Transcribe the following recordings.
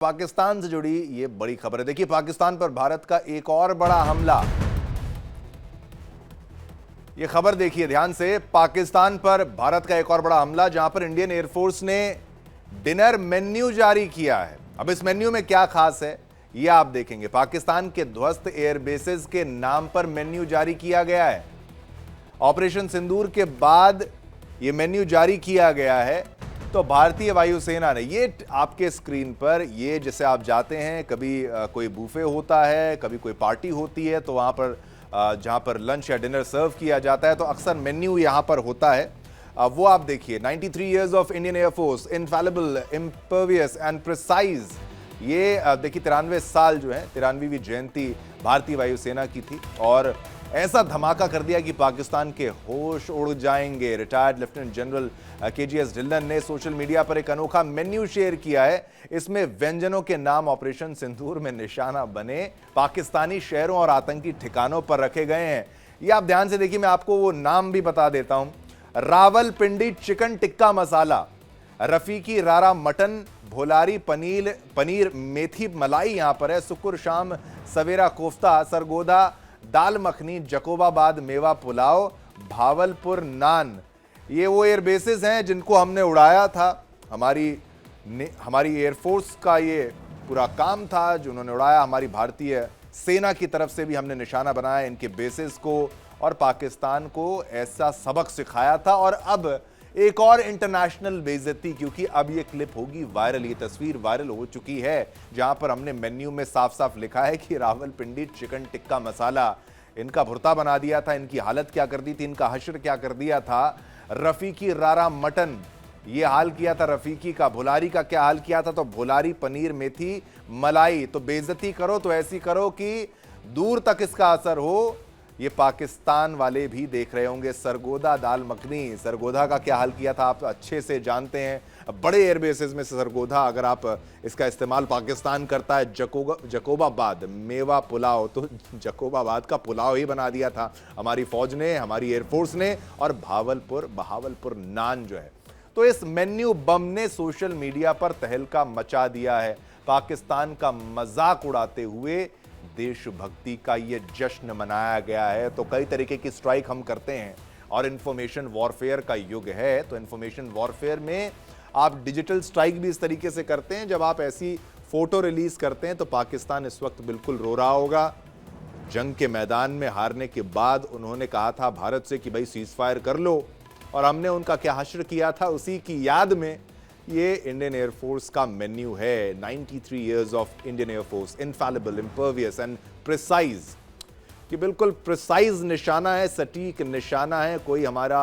पाकिस्तान से जुड़ी ये बड़ी खबर है। देखिए, पाकिस्तान पर भारत का एक और बड़ा हमला। ये खबर देखिए ध्यान से। पाकिस्तान पर भारत का एक और बड़ा हमला, जहां पर इंडियन एयरफोर्स ने डिनर मेन्यू जारी किया है। अब इस मेन्यू में क्या खास है ये आप देखेंगे। पाकिस्तान के ध्वस्त एयरबेसेस के नाम पर मेन्यू जारी किया गया है। ऑपरेशन सिंदूर के बाद यह मेन्यू जारी किया गया है। तो भारतीय वायुसेना ने ये आपके स्क्रीन पर, ये जैसे आप जाते हैं, कभी कोई बूफे होता है, कभी कोई पार्टी होती है, तो वहां पर जहां पर लंच या डिनर सर्व किया जाता है तो अक्सर मेन्यू यहां पर होता है। वो आप देखिए, 93 years of Indian air force, infallible, impervious and precise. ये देखिए 93 साल जो है, 93वीं जयंती भारतीय वायुसेना की थी और ऐसा धमाका कर दिया कि पाकिस्तान के होश उड़ जाएंगे। Retired lieutenant general KGS Dhillon ने सोशल मीडिया पर एक अनोखा मेन्यू शेयर किया है। इसमें व्यंजनों के नाम ऑपरेशन सिंदूर में निशाना बने पाकिस्तानी शहरों और आतंकी ठिकानों पर रखे गए हैं। ये आप ध्यान से देखिए, मैं आपको वो नाम भी बता देता हूं। रावलपिंडी चिकन टिक्का मसाला, रफीकी रारा मटन, भोलारी पनीर मेथी मलाई यहां पर है, सुकुर शाम सवेरा कोफ्ता, सरगोधा दाल मखनी, जकोबाबाद मेवा पुलाव, भावलपुर नान। ये वो एयरबेसेस हैं जिनको हमने उड़ाया था। हमारी एयरफोर्स का ये पूरा काम था जो उन्होंने उड़ाया। हमारी भारतीय सेना की तरफ से भी हमने निशाना बनाया इनके बेसेस को और पाकिस्तान को ऐसा सबक सिखाया था। और अब एक और इंटरनेशनल बेइज्जती, क्योंकि अब ये क्लिप होगी वायरल, ये तस्वीर वायरल हो चुकी है, जहां पर हमने मेन्यू में साफ साफ लिखा है कि रावलपिंडी चिकन टिक्का मसाला। इनका भुर्ता बना दिया था, इनकी हालत क्या कर दी थी, इनका हश्र क्या कर दिया था। रफीकी रारा मटन, ये हाल किया था रफीकी का। भुलारी का क्या हाल किया था, तो भुलारी पनीर मेथी मलाई। तो बेइज्जती करो तो ऐसी करो कि दूर तक इसका असर हो। ये पाकिस्तान वाले भी देख रहे होंगे। सरगोधा दाल मखनी, सरगोधा का क्या हाल किया था आप अच्छे से जानते हैं। बड़े एयरबेसेस में सरगोधा, अगर आप इसका इस्तेमाल पाकिस्तान करता है। जकोबाबाद मेवा पुलाव, तो जकोबाबाद का पुलाव ही बना दिया था हमारी फौज ने, हमारी एयरफोर्स ने। और बहावलपुर नान जो है। तो इस मेन्यू बम ने सोशल मीडिया पर तहलका मचा दिया है। पाकिस्तान का मजाक उड़ाते हुए देशभक्ति का ये जश्न मनाया गया है। तो कई तरीके की स्ट्राइक हम करते हैं और इंफॉर्मेशन वॉरफेयर का युग है। तो इंफॉर्मेशन वॉरफेयर में आप डिजिटल स्ट्राइक भी इस तरीके से करते हैं। जब आप ऐसी फोटो रिलीज करते हैं तो पाकिस्तान इस वक्त बिल्कुल रो रहा होगा। जंग के मैदान में हारने के बाद उन्होंने कहा था भारत से कि भाई सीज फायर कर लो, और हमने उनका क्या हश्र किया था, उसी की याद में ये इंडियन एयरफोर्स का मेन्यू है। 93 years of Indian air force, infallible, impervious and precise. कि बिल्कुल प्रिसाइज निशाना है, सटीक निशाना है, कोई हमारा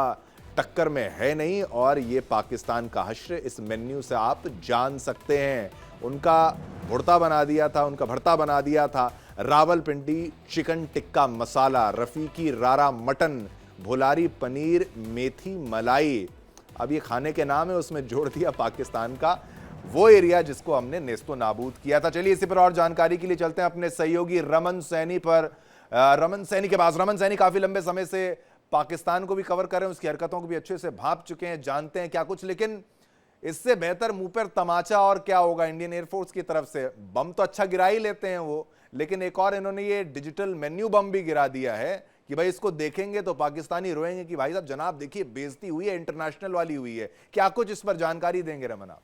टक्कर में है नहीं। और ये पाकिस्तान का हश्र इस मेन्यू से आप जान सकते हैं। उनका भुर्ता बना दिया था, उनका भरता बना दिया था। रावलपिंडी चिकन टिक्का मसाला, रफीकी रारा मटन, भुलारी पनीर मेथी मलाई। अब ये खाने के नाम है, उसमें जोड़ दिया पाकिस्तान का वो एरिया जिसको हमने नेस्तो नाबूद किया था। चलिए इसी पर और जानकारी के लिए चलते हैं अपने सहयोगी रमन सैनी पर। रमन सैनी के पास। रमन सैनी काफी लंबे समय से पाकिस्तान को भी कवर कर रहे हैं, उसकी हरकतों को भी अच्छे से भांप चुके हैं, जानते हैं क्या कुछ। लेकिन इससे बेहतर मुंह पर तमाचा और क्या होगा इंडियन एयरफोर्स की तरफ से। बम तो अच्छा गिरा ही लेते हैं वो, लेकिन एक और इन्होंने ये डिजिटल मेन्यू बम भी गिरा दिया है कि भाई इसको देखेंगे तो पाकिस्तानी रोएंगे कि भाई साहब जनाब देखिए बेइज्जती हुई है, इंटरनेशनल वाली हुई है। क्या कुछ इस पर जानकारी देंगे रमन आप?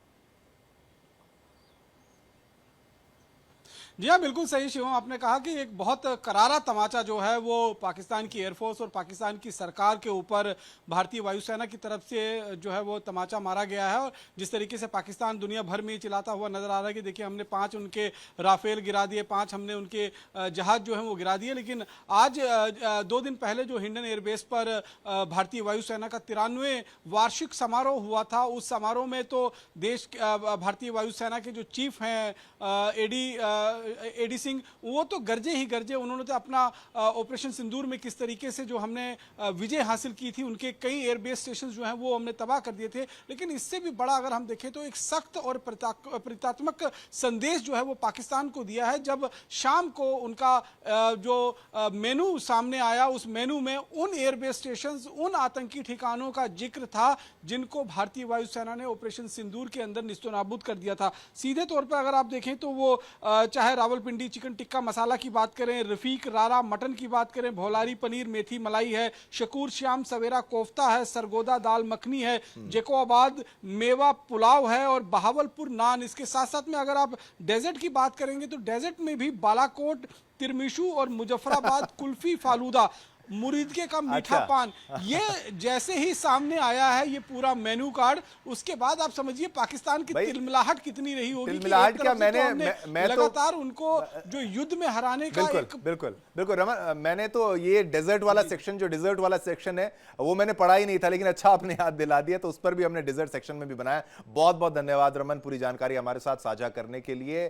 जी हाँ, बिल्कुल सही शिवम, आपने कहा कि एक बहुत करारा तमाचा जो है वो पाकिस्तान की एयरफोर्स और पाकिस्तान की सरकार के ऊपर भारतीय वायुसेना की तरफ से जो है वो तमाचा मारा गया है। और जिस तरीके से पाकिस्तान दुनिया भर में चिल्लाता हुआ नजर आ रहा है कि देखिए हमने 5 उनके राफेल गिरा दिए, 5 हमने उनके जहाज जो है वो गिरा दिए। लेकिन आज 2 दिन पहले जो हिंडन एयरबेस पर भारतीय वायुसेना का 93वें वार्षिक समारोह हुआ था, उस समारोह में तो देश भारतीय वायुसेना के जो चीफ हैं AD एडी सिंह, वो तो गरजे ही गरजे। उन्होंने तो अपना ऑपरेशन सिंदूर में किस तरीके से जो हमने विजय हासिल की थी, उनके कई एयरबेस स्टेशन जो हैं वो हमने तबाह कर दिए थे। लेकिन इससे भी बड़ा अगर हम देखें तो एक सख्त और प्रतीकात्मक संदेश जो है वो पाकिस्तान को दिया है, जब शाम को उनका जो मेनू सामने आया, उस मेनू में उन एयरबेस स्टेशन, उन आतंकी ठिकानों का जिक्र था जिनको भारतीय वायुसेना ने ऑपरेशन सिंदूर के अंदर निस्तनाबूद कर दिया था। सीधे तौर पर अगर आप देखें तो वो चाहे रावलपिंडी चिकन टिक्का मसाला की बात करें, रफीक रारा मटन की बात करें, भोलारी पनीर मेथी मलाई है, शकूर श्याम सवेरा कोफ्ता है, सरगोदा दाल मखनी है, जेकोबाद मेवा पुलाव है और बहावलपुर नान। इसके साथ साथ में अगर आप डेजर्ट की बात करेंगे तो डेजर्ट में भी बालाकोट तिरमिशु और मुजफ्फराबाद कुल्फी फालूदा, मुरीदके का मीठा पान, ये जैसे ही सामने आया है ये पूरा मेनू कार्ड, उसके बाद आप समझिए पाकिस्तान की तिलमिलाहट कितनी रही होगी। तिलमिलाहट क्या, मैं लगातार तो उनको जो युद्ध में हराने का बिल्कुल रमन, मैंने तो ये डेजर्ट वाला सेक्शन, जो डिजर्ट वाला सेक्शन है वो मैंने पढ़ा ही नहीं था, लेकिन अच्छा आपने याद दिला दिया, तो उस पर भी हमने डिजर्ट सेक्शन में भी बनाया। बहुत बहुत धन्यवाद रमन, पूरी जानकारी हमारे साथ साझा करने के लिए।